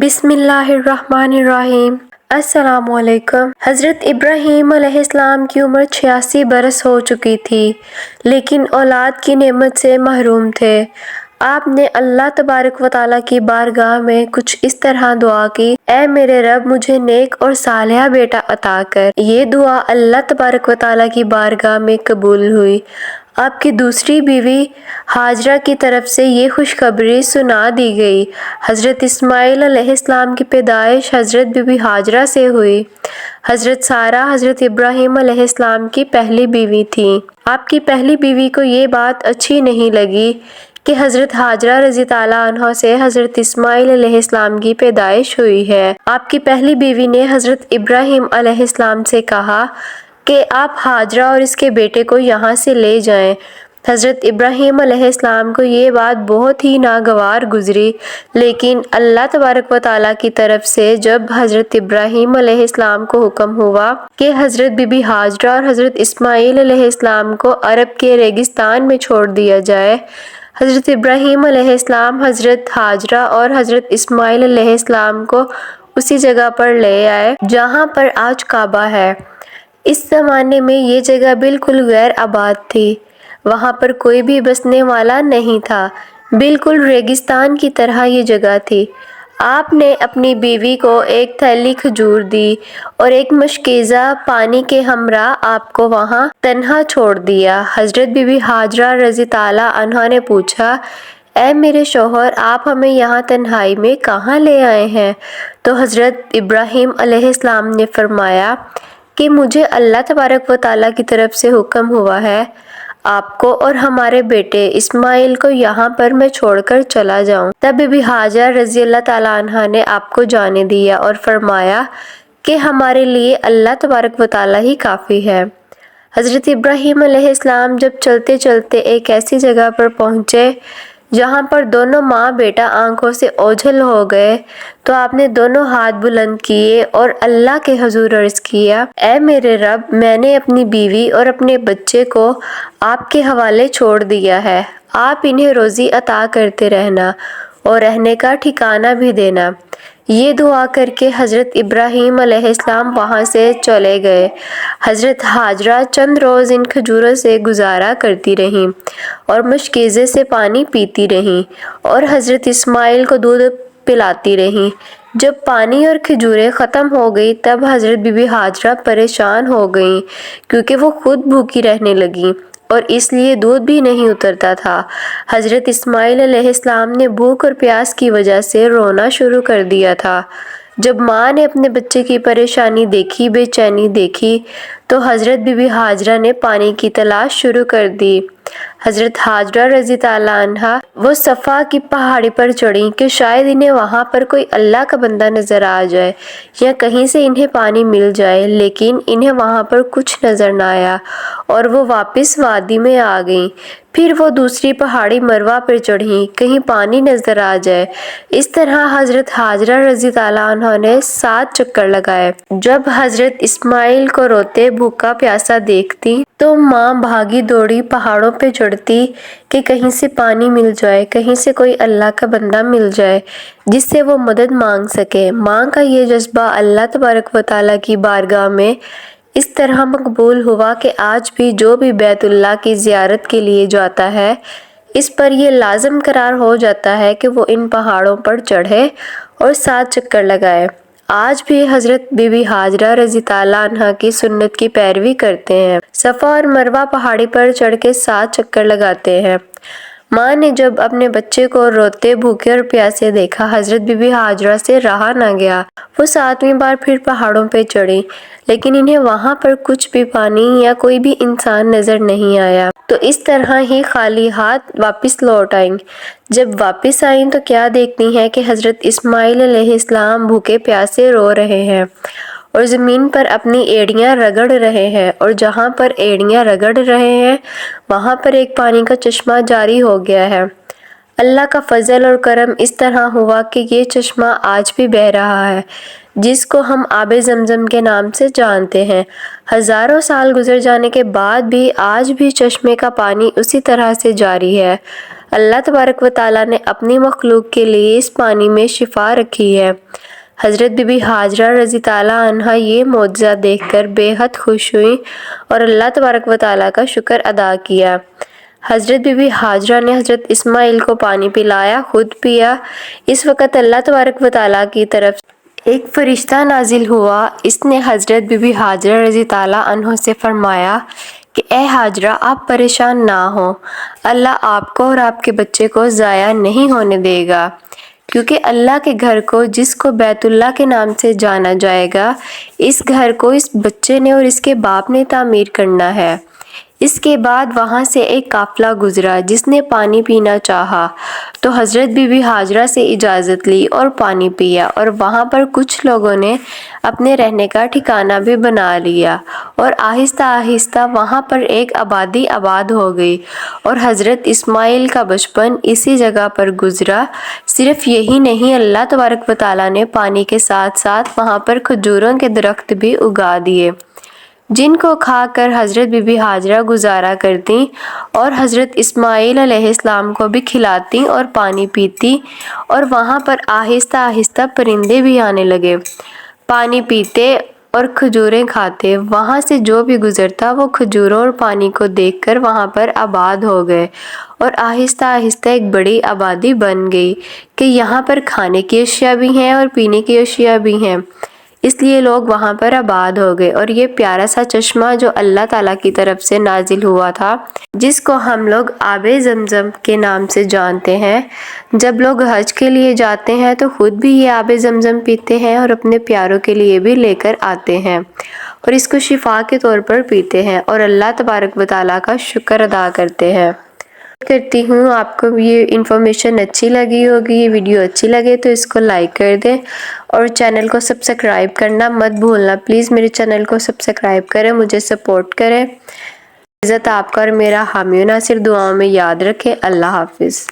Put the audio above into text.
بسم اللہ الرحمن الرحیم۔ السلام علیکم۔ حضرت ابراہیم علیہ السلام کی عمر 86 برس ہو چکی تھی، لیکن اولاد کی نعمت سے محروم تھے۔ آپ نے اللہ تبارک و تعالیٰ کی بارگاہ میں کچھ اس طرح دعا کی: اے میرے رب، مجھے نیک اور صالح بیٹا عطا کر۔ یہ دعا اللہ تبارک و تعالیٰ کی بارگاہ میں قبول ہوئی۔ آپ کی دوسری بیوی ہاجرہ کی طرف سے یہ خوشخبری سنا دی گئی۔ حضرت اسماعیل علیہ السلام کی پیدائش حضرت بی بی ہاجرہ سے ہوئی۔ حضرت سارہ حضرت ابراہیم علیہ السلام کی پہلی بیوی تھیں۔ آپ کی پہلی بیوی کو یہ بات اچھی نہیں لگی کہ حضرت ہاجرہ رضی اللہ عنہا سے حضرت اسماعیل علیہ السلام کی پیدائش ہوئی ہے۔ آپ کی پہلی بیوی نے حضرت ابراہیم علیہ السلام سے کہا کہ آپ ہاجرہ اور اس کے بیٹے کو یہاں سے لے جائیں۔ حضرت ابراہیم علیہ السلام کو یہ بات بہت ہی ناگوار گزری، لیکن اللہ تبارک و تعالیٰ کی طرف سے جب حضرت ابراہیم علیہ السلام کو حکم ہوا کہ حضرت بی بی ہاجرہ اور حضرت اسماعیل علیہ السلام کو عرب کے ریگستان میں چھوڑ دیا جائے، حضرت ابراہیم علیہ السلام حضرت ہاجرہ اور حضرت اسماعیل علیہ السلام کو اسی جگہ پر لے آئے جہاں پر آج کعبہ ہے۔ اس زمانے میں یہ جگہ بالکل غیر آباد تھی، وہاں پر کوئی بھی بسنے والا نہیں تھا، بالکل ریگستان کی طرح یہ جگہ تھی۔ آپ نے اپنی بیوی کو ایک تھیلی کھجور دی اور ایک مشکیزہ پانی کے ہمراہ آپ کو وہاں تنہا چھوڑ دیا۔ حضرت بی بی ہاجرہ رضی اللہ عنہا نے پوچھا: اے میرے شوہر، آپ ہمیں یہاں تنہائی میں کہاں لے آئے ہیں؟ تو حضرت ابراہیم علیہ السلام نے فرمایا کہ مجھے اللہ تبارک و تعالیٰ کی طرف سے حکم ہوا ہے آپ کو اور ہمارے بیٹے اسماعیل کو یہاں پر میں چھوڑ کر چلا جاؤں۔ تب بی بی ہاجرہ رضی اللہ تعالیٰ عنہا نے آپ کو جانے دیا اور فرمایا کہ ہمارے لیے اللہ تبارک و تعالیٰ ہی کافی ہے۔ حضرت ابراہیم علیہ السلام جب چلتے چلتے ایک ایسی جگہ پر پہنچے جہاں پر دونوں ماں بیٹا آنکھوں سے اوجھل ہو گئے تو آپ نے دونوں ہاتھ بلند کیے اور اللہ کے حضور عرض کیا: اے میرے رب، میں نے اپنی بیوی اور اپنے بچے کو آپ کے حوالے چھوڑ دیا ہے، آپ انہیں روزی عطا کرتے رہنا اور رہنے کا ٹھکانہ بھی دینا۔ یہ دعا کر کے حضرت ابراہیم علیہ السلام وہاں سے چلے گئے۔ حضرت ہاجرہ چند روز ان کھجوروں سے گزارا کرتی رہیں اور مشکیزے سے پانی پیتی رہیں اور حضرت اسماعیل کو دودھ پلاتی رہیں۔ جب پانی اور کھجوریں ختم ہو گئی تب حضرت بی بی ہاجرہ پریشان ہو گئیں کیونکہ وہ خود بھوکی رہنے لگیں اور اس لیے دودھ بھی نہیں اترتا تھا۔ حضرت اسماعیل علیہ السلام نے بھوک اور پیاس کی وجہ سے رونا شروع کر دیا تھا۔ جب ماں نے اپنے بچے کی پریشانی دیکھی، بے چینی دیکھی، تو حضرت بی بی ہاجرہ نے پانی کی تلاش شروع کر دی۔ حضرت ہاجرہ رضی اللہ عنہا وہ صفا کی پہاڑی پر چڑھیں کہ شاید انہیں وہاں پر کوئی اللہ کا بندہ نظر آ جائے یا کہیں سے انہیں پانی مل جائے، لیکن انہیں وہاں پر کچھ نظر نہ آیا اور وہ واپس وادی میں آ گئیں۔ پھر وہ دوسری پہاڑی مروہ پر چڑھیں کہیں پانی نظر آ جائے۔ اس طرح حضرت ہاجرہ رضی اللہ عنہا نے 7 چکر لگائے۔ جب حضرت اسماعیل کو روتے بھوکا پیاسا دیکھتی تو ماں بھاگی دوڑی پہاڑوں پہ چڑھتی کہ کہیں سے پانی مل جائے، کہیں سے کوئی اللہ کا بندہ مل جائے جس سے وہ مدد مانگ سکے۔ ماں کا یہ جذبہ اللہ تبارک و تعالیٰ کی بارگاہ میں اس طرح مقبول ہوا کہ آج بھی جو بھی بیت اللہ کی زیارت کے لیے جاتا ہے اس پر یہ لازم قرار ہو جاتا ہے کہ وہ ان پہاڑوں پر چڑھے اور 7 چکر لگائے۔ آج بھی حضرت بی بی ہاجرہ رضی اللہ عنہا کی سنت کی پیروی کرتے ہیں، صفا اور مروہ پہاڑی پر چڑھ کے 7 چکر لگاتے ہیں۔ ماں نے جب اپنے بچے کو روتے بھوکے اور پیاسے دیکھا، حضرت بی بی ہاجرہ سے رہا نہ گیا، وہ 7ویں بار پھر پہاڑوں پہ چڑھی، لیکن انہیں وہاں پر کچھ بھی پانی یا کوئی بھی انسان نظر نہیں آیا، تو اس طرح ہی خالی ہاتھ واپس لوٹ آئیں۔ جب واپس آئیں تو کیا دیکھتی ہیں کہ حضرت اسماعیل علیہ السلام بھوکے پیاسے رو رہے ہیں اور زمین پر اپنی ایڑیاں رگڑ رہے ہیں، اور جہاں پر ایڑیاں رگڑ رہے ہیں وہاں پر ایک پانی کا چشمہ جاری ہو گیا ہے۔ اللہ کا فضل اور کرم اس طرح ہوا کہ یہ چشمہ آج بھی بہہ رہا ہے، جس کو ہم آب زمزم کے نام سے جانتے ہیں۔ ہزاروں سال گزر جانے کے بعد بھی آج بھی چشمے کا پانی اسی طرح سے جاری ہے۔ اللہ تبارک و تعالیٰ نے اپنی مخلوق کے لیے اس پانی میں شفا رکھی ہے۔ حضرت بی بی ہاجرہ رضی تعالیٰ عنہا یہ معجزہ دیکھ کر بے حد خوش ہوئیں اور اللہ تبارک و تعالیٰ کا شکر ادا کیا۔ حضرت بی بی ہاجرہ نے حضرت اسماعیل کو پانی پلایا، خود پیا۔ اس وقت اللہ تبارک و تعالیٰ کی طرف ایک فرشتہ نازل ہوا۔ اس نے حضرت بی بی ہاجرہ رضی تعالیٰ عنہ سے فرمایا کہ اے ہاجرہ، آپ پریشان نہ ہوں، اللہ آپ کو اور آپ کے بچے کو ضائع نہیں ہونے دے گا، کیونکہ اللہ کے گھر کو جس کو بیت اللہ کے نام سے جانا جائے گا، اس گھر کو اس بچے نے اور اس کے باپ نے تعمیر کرنا ہے۔ اس کے بعد وہاں سے ایک قافلہ گزرا جس نے پانی پینا چاہا تو حضرت بی بی ہاجرہ سے اجازت لی اور پانی پیا، اور وہاں پر کچھ لوگوں نے اپنے رہنے کا ٹھکانہ بھی بنا لیا اور آہستہ آہستہ وہاں پر ایک آبادی آباد ہو گئی، اور حضرت اسماعیل کا بچپن اسی جگہ پر گزرا۔ صرف یہی نہیں، اللہ تبارک و تعالیٰ نے پانی کے ساتھ ساتھ وہاں پر کھجوروں کے درخت بھی اگا دیے، جن کو کھا کر حضرت بی بی ہاجرہ گزارا کرتی اور حضرت اسماعیل علیہ السلام کو بھی کھلاتی اور پانی پیتی، اور وہاں پر آہستہ آہستہ پرندے بھی آنے لگے، پانی پیتے اور کھجوریں کھاتے۔ وہاں سے جو بھی گزرتا وہ کھجوروں اور پانی کو دیکھ کر وہاں پر آباد ہو گئے، اور آہستہ آہستہ ایک بڑی آبادی بن گئی کہ یہاں پر کھانے کی اشیاء بھی ہیں اور پینے کی اشیاء بھی ہیں، اس لیے لوگ وہاں پر آباد ہو گئے۔ اور یہ پیارا سا چشمہ جو اللہ تعالیٰ کی طرف سے نازل ہوا تھا، جس کو ہم لوگ آب زمزم کے نام سے جانتے ہیں، جب لوگ حج کے لیے جاتے ہیں تو خود بھی یہ آب زمزم پیتے ہیں اور اپنے پیاروں کے لیے بھی لے کر آتے ہیں، اور اس کو شفا کے طور پر پیتے ہیں اور اللہ تبارک و تعالیٰ کا شکر ادا کرتے ہیں۔ کرتی ہوں آپ کو یہ انفارمیشن اچھی لگی ہوگی، یہ ویڈیو اچھی لگے تو اس کو لائک کر دیں اور چینل کو سبسکرائب کرنا مت بھولنا۔ پلیز میرے چینل کو سبسکرائب کریں، مجھے سپورٹ کریں۔ عزت آپ کا اور میرا حامی و ناصر دعاؤں میں یاد رکھیں۔ اللہ حافظ۔